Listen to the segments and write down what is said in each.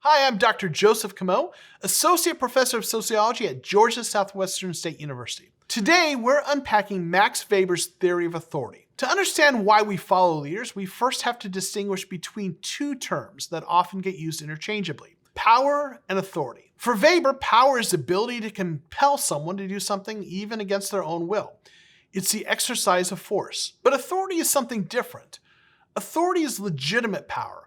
Hi, I'm Dr. Joseph Camo, Associate Professor of Sociology at Georgia Southwestern State University. Today, we're unpacking Max Weber's theory of authority. To understand why we follow leaders, we first have to distinguish between two terms that often get used interchangeably: power and authority. For Weber, power is the ability to compel someone to do something even against their own will. It's the exercise of force. But authority is something different. Authority is legitimate power.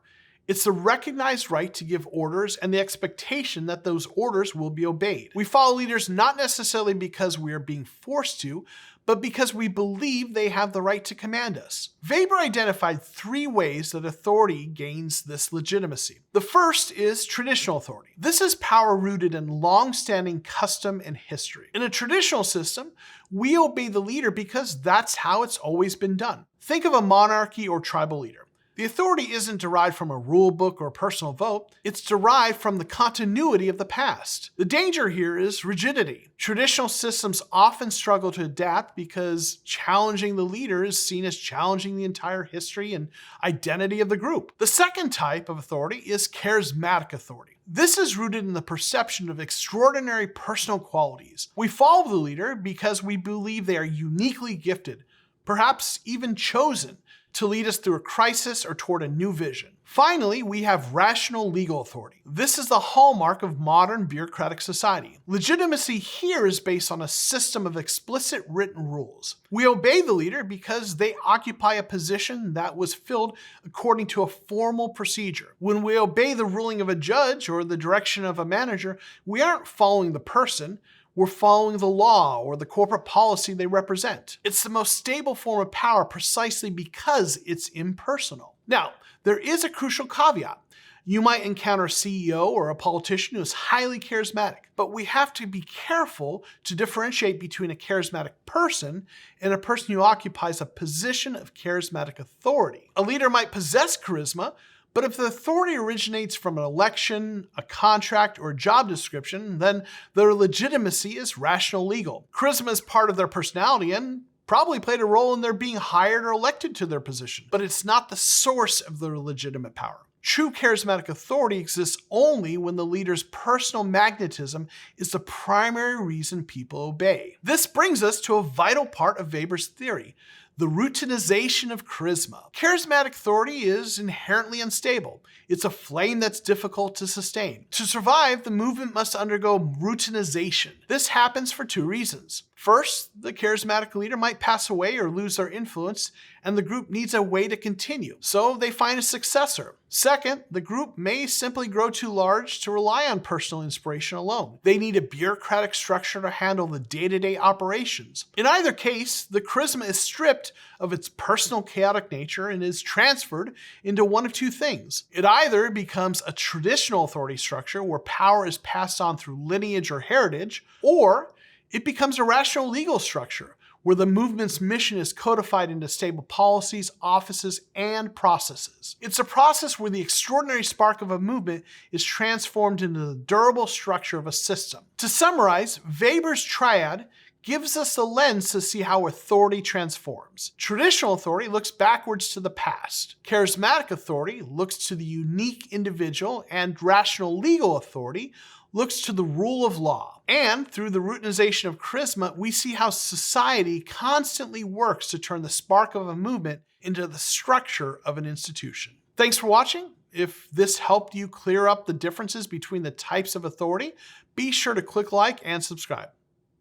It's the recognized right to give orders and the expectation that those orders will be obeyed. We follow leaders not necessarily because we are being forced to, but because we believe they have the right to command us. Weber identified three ways that authority gains this legitimacy. The first is traditional authority. This is power rooted in long-standing custom and history. In a traditional system, we obey the leader because that's how it's always been done. Think of a monarchy or tribal leader. The authority isn't derived from a rule book or a personal vote, it's derived from the continuity of the past. The danger here is rigidity. Traditional systems often struggle to adapt because challenging the leader is seen as challenging the entire history and identity of the group. The second type of authority is charismatic authority. This is rooted in the perception of extraordinary personal qualities. We follow the leader because we believe they are uniquely gifted, perhaps even chosen, to lead us through a crisis or toward a new vision. Finally, we have rational legal authority. This is the hallmark of modern bureaucratic society. Legitimacy here is based on a system of explicit written rules. We obey the leader because they occupy a position that was filled according to a formal procedure. When we obey the ruling of a judge or the direction of a manager, we aren't following the person, we're following the law or the corporate policy they represent. It's the most stable form of power precisely because it's impersonal. Now, there is a crucial caveat. You might encounter a CEO or a politician who is highly charismatic, but we have to be careful to differentiate between a charismatic person and a person who occupies a position of charismatic authority. A leader might possess charisma, but if the authority originates from an election, a contract, or a job description, then their legitimacy is rational legal. Charisma is part of their personality and probably played a role in their being hired or elected to their position, but it's not the source of their legitimate power. True charismatic authority exists only when the leader's personal magnetism is the primary reason people obey. This brings us to a vital part of Weber's theory: the routinization of charisma. Charismatic authority is inherently unstable. It's a flame that's difficult to sustain. To survive, the movement must undergo routinization. This happens for two reasons. First, the charismatic leader might pass away or lose their influence, and the group needs a way to continue, so they find a successor. Second, the group may simply grow too large to rely on personal inspiration alone. They need a bureaucratic structure to handle the day-to-day operations. In either case, the charisma is stripped of its personal chaotic nature and is transferred into one of two things. It either becomes a traditional authority structure where power is passed on through lineage or heritage, or it becomes a rational legal structure where the movement's mission is codified into stable policies, offices, and processes. It's a process where the extraordinary spark of a movement is transformed into the durable structure of a system. To summarize, Weber's Triad gives us a lens to see how authority transforms. Traditional authority looks backwards to the past. Charismatic authority looks to the unique individual, and rational legal authority looks to the rule of law. And through the routinization of charisma, we see how society constantly works to turn the spark of a movement into the structure of an institution. Thanks for watching. If this helped you clear up the differences between the types of authority, be sure to click like and subscribe.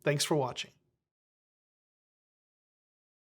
Thanks for watching.